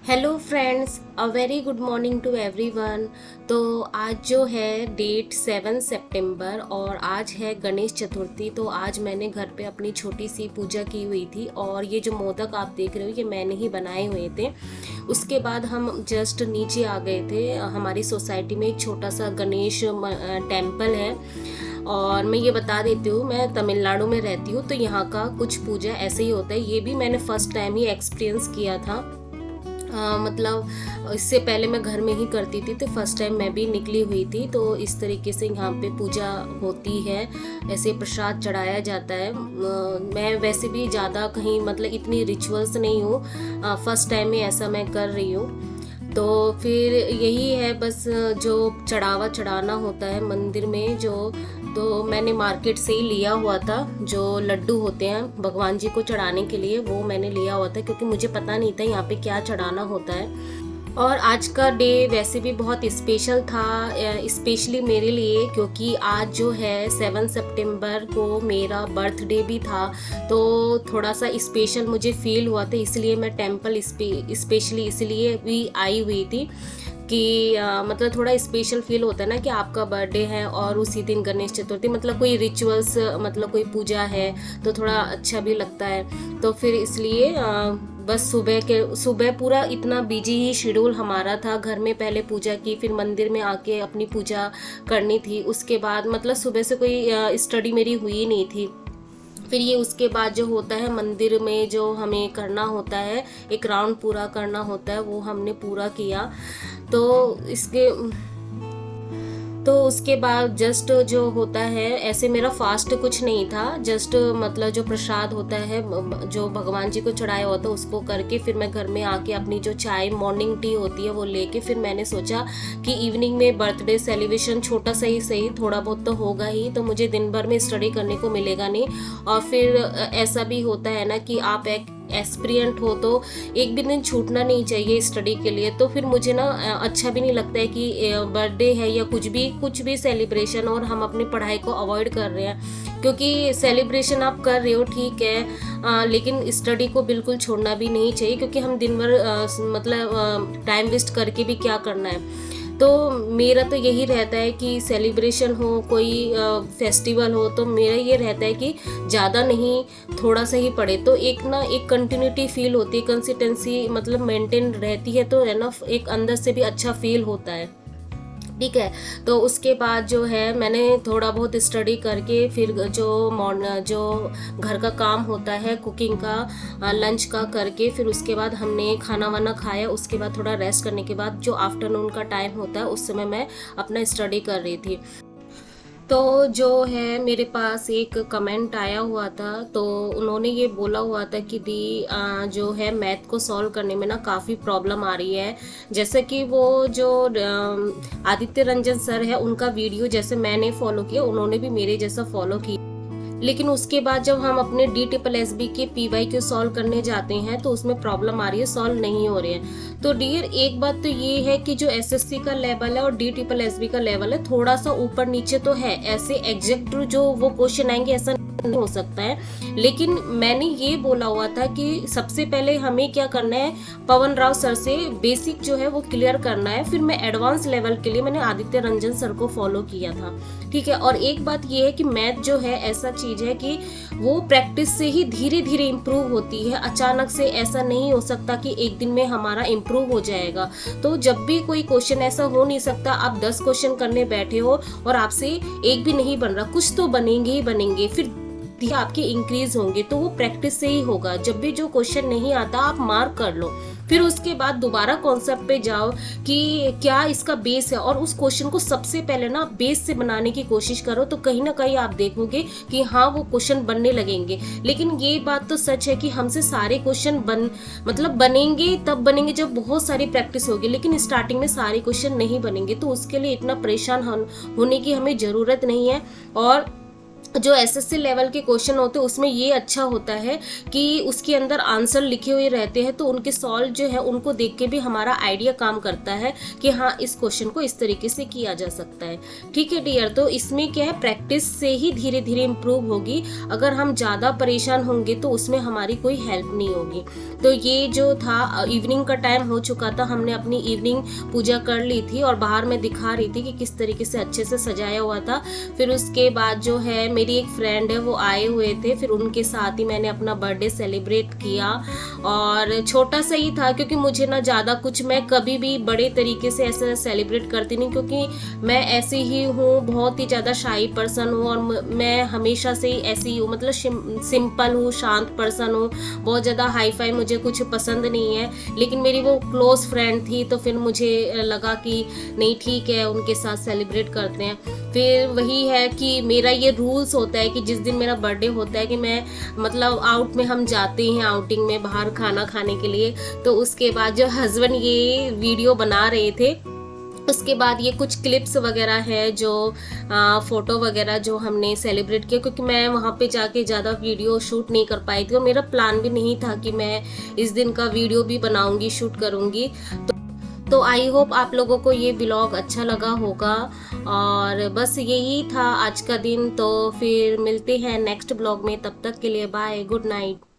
Hello friends, a very good morning to everyone. तो आज जो है डेट 7 सितंबर और आज है गणेश चतुर्थी। तो आज मैंने घर पे अपनी छोटी सी पूजा की हुई थी और ये जो मोदक आप देख रहे हो ये मैंने ही बनाए हुए थे। उसके बाद हम जस्ट नीचे आ गए थे। हमारी सोसाइटी में एक छोटा सा गणेश टेम्पल है और मैं ये बता देती हूँ, मैं तमिलनाडु में रहती हूँ तो यहाँ का कुछ पूजा ऐसे ही होता है। ये भी मैंने फर्स्ट टाइम ही एक्सपीरियंस किया था। मतलब इससे पहले मैं घर में ही करती थी, तो फर्स्ट टाइम मैं भी निकली हुई थी। तो इस तरीके से यहाँ पे पूजा होती है, ऐसे प्रसाद चढ़ाया जाता है। मैं वैसे भी ज़्यादा कहीं मतलब इतनी रिचुअल्स नहीं हूँ, फर्स्ट टाइम में ऐसा मैं कर रही हूँ। तो फिर यही है बस, जो चढ़ावा चढ़ाना होता है मंदिर में जो, तो मैंने मार्केट से ही लिया हुआ था। जो लड्डू होते हैं भगवान जी को चढ़ाने के लिए वो मैंने लिया हुआ था, क्योंकि मुझे पता नहीं था यहाँ पे क्या चढ़ाना होता है। और आज का डे वैसे भी बहुत स्पेशल था, स्पेशली मेरे लिए, क्योंकि आज जो है 7 सितंबर को मेरा बर्थडे भी था। तो थोड़ा सा स्पेशल मुझे फील हुआ था, इसलिए मैं टेंपल स्पेशली इसलिए भी आई हुई थी कि मतलब थोड़ा स्पेशल फील होता है ना कि आपका बर्थडे है और उसी दिन गणेश चतुर्थी, मतलब कोई रिचुअल्स, मतलब कोई पूजा है तो थोड़ा अच्छा भी लगता है। तो फिर इसलिए बस सुबह पूरा इतना बिजी ही शेड्यूल हमारा था। घर में पहले पूजा की, फिर मंदिर में आके अपनी पूजा करनी थी। उसके बाद मतलब सुबह से कोई स्टडी मेरी हुई नहीं थी। फिर ये उसके बाद जो होता है मंदिर में जो हमें करना होता है, एक राउंड पूरा करना होता है, वो हमने पूरा किया। तो उसके बाद जस्ट जो होता है, ऐसे मेरा फास्ट कुछ नहीं था, जस्ट मतलब जो प्रसाद होता है जो भगवान जी को चढ़ाया होता है उसको करके फिर मैं घर में आके अपनी जो चाय मॉर्निंग टी होती है वो लेके फिर मैंने सोचा कि इवनिंग में बर्थडे सेलिब्रेशन छोटा सा ही सही, थोड़ा बहुत तो होगा ही, तो मुझे दिन भर में स्टडी करने को मिलेगा नहीं। और फिर ऐसा भी होता है ना कि आप एक एस्पिरेंट हो तो एक भी दिन छूटना नहीं चाहिए स्टडी के लिए। तो फिर मुझे ना अच्छा भी नहीं लगता है कि बर्थडे है या कुछ भी सेलिब्रेशन और हम अपनी पढ़ाई को अवॉइड कर रहे हैं। क्योंकि सेलिब्रेशन आप कर रहे हो ठीक है, लेकिन स्टडी को बिल्कुल छोड़ना भी नहीं चाहिए, क्योंकि हम दिन भर मतलब टाइम वेस्ट करके भी क्या करना है। तो मेरा तो यही रहता है कि सेलिब्रेशन हो, कोई फेस्टिवल हो, तो मेरा ये रहता है कि ज़्यादा नहीं थोड़ा सा ही पढ़े, तो एक कंटिन्यूटी फील होती है, कंसिस्टेंसी मतलब मेंटेन रहती है, तो है ना एक अंदर से भी अच्छा फील होता है। ठीक है। तो उसके बाद जो है मैंने थोड़ा बहुत स्टडी करके फिर जो घर का काम होता है कुकिंग का, लंच का करके फिर उसके बाद हमने खाना वाना खाया। उसके बाद थोड़ा रेस्ट करने के बाद जो आफ्टरनून का टाइम होता है उस समय मैं अपना स्टडी कर रही थी। तो जो है मेरे पास एक कमेंट आया हुआ था, तो उन्होंने ये बोला हुआ था कि दी जो है मैथ को सॉल्व करने में ना काफ़ी प्रॉब्लम आ रही है। जैसे कि वो जो आदित्य रंजन सर है उनका वीडियो जैसे मैंने फॉलो किया, उन्होंने भी मेरे जैसा फॉलो किया, लेकिन उसके बाद जब हम अपने DSSB के PY सॉल्व करने जाते हैं तो उसमें प्रॉब्लम आ रही है, सॉल्व नहीं हो रहे हैं। तो डियर एक बात तो ये है कि जो SSC का लेवल है और DSSB का लेवल है थोड़ा सा ऊपर नीचे तो है, ऐसे एग्जैक्ट जो वो क्वेश्चन आएंगे ऐसा नहीं हो सकता है। लेकिन मैंने ये बोला हुआ था कि सबसे पहले हमें क्या करना है, पवन राव सर से बेसिक जो है वो क्लियर करना है, फिर मैं एडवांस लेवल के लिए मैंने आदित्य रंजन सर को फॉलो किया था। ठीक है। और एक बात ये है कि मैथ जो है ऐसा चीज है कि वो प्रैक्टिस से ही धीरे धीरे इम्प्रूव होती है, अचानक से ऐसा नहीं हो सकता कि एक दिन में हमारा इम्प्रूव हो जाएगा। तो जब भी कोई क्वेश्चन ऐसा हो नहीं सकता, आप 10 क्वेश्चन करने बैठे हो और आपसे एक भी नहीं बन रहा, कुछ तो बनेंगे ही बनेंगे, फिर आपके इंक्रीज होंगे, तो वो प्रैक्टिस से ही होगा। जब भी जो क्वेश्चन नहीं आता आप मार्क कर लो, फिर उसके बाद दोबारा कॉन्सेप्ट पे जाओ कि क्या इसका बेस है, और उस क्वेश्चन को सबसे पहले ना बेस से बनाने की कोशिश करो, तो कहीं ना कहीं आप देखोगे कि हाँ वो क्वेश्चन बनने लगेंगे। लेकिन ये बात तो सच है कि हमसे सारे क्वेश्चन बनेंगे तब बनेंगे जब बहुत सारी प्रैक्टिस होगी, लेकिन स्टार्टिंग में सारे क्वेश्चन नहीं बनेंगे। तो उसके लिए इतना परेशान होने की हमें जरूरत नहीं है। और जो एसएससी लेवल के क्वेश्चन होते हैं उसमें ये अच्छा होता है कि उसके अंदर आंसर लिखे हुए रहते हैं, तो उनके सॉल्व जो है उनको देख के भी हमारा आइडिया काम करता है कि हाँ इस क्वेश्चन को इस तरीके से किया जा सकता है। ठीक है डियर, तो इसमें क्या है, प्रैक्टिस से ही धीरे धीरे इम्प्रूव होगी। अगर हम ज़्यादा परेशान होंगे तो उसमें हमारी कोई हेल्प नहीं होगी। तो ये जो था, इवनिंग का टाइम हो चुका था, हमने अपनी इवनिंग पूजा कर ली थी और बाहर मैं दिखा रही थी कि किस तरीके से अच्छे से सजाया हुआ था। फिर उसके बाद जो है मेरी एक फ्रेंड है वो आए हुए थे, फिर उनके साथ ही मैंने अपना बर्थडे सेलिब्रेट किया। और छोटा सा ही था क्योंकि मुझे ना ज़्यादा कुछ, मैं कभी भी बड़े तरीके से ऐसे सेलिब्रेट करती नहीं, क्योंकि मैं ऐसी ही हूँ, बहुत ही ज़्यादा शाई पर्सन हूँ और मैं हमेशा से ही ऐसी ही हूँ, मतलब सिंपल हूँ, शांत पर्सन हूँ, बहुत ज़्यादा हाई फाई मुझे कुछ पसंद नहीं है। लेकिन मेरी वो क्लोज फ्रेंड थी तो फिर मुझे लगा कि नहीं ठीक है, उनके साथ सेलिब्रेट करते हैं। फिर वही है कि मेरा ये रूल्स होता है कि जिस दिन मेरा बर्थडे होता है कि मैं मतलब आउट में हम जाते हैं, आउटिंग में बाहर खाना खाने के लिए। तो उसके बाद जो हस्बैंड ये वीडियो बना रहे थे, उसके बाद ये कुछ क्लिप्स वगैरह है जो फ़ोटो वगैरह जो हमने सेलिब्रेट किया, क्योंकि मैं वहाँ पे जाके ज़्यादा वीडियो शूट नहीं कर पाई थी और मेरा प्लान भी नहीं था कि मैं इस दिन का वीडियो भी बनाऊंगी, शूट करूंगी। तो आई होप आप लोगों को ये ब्लॉग अच्छा लगा होगा। और बस यही था आज का दिन, तो फिर मिलते हैं नेक्स्ट ब्लॉग में। तब तक के लिए बाय, गुड नाइट।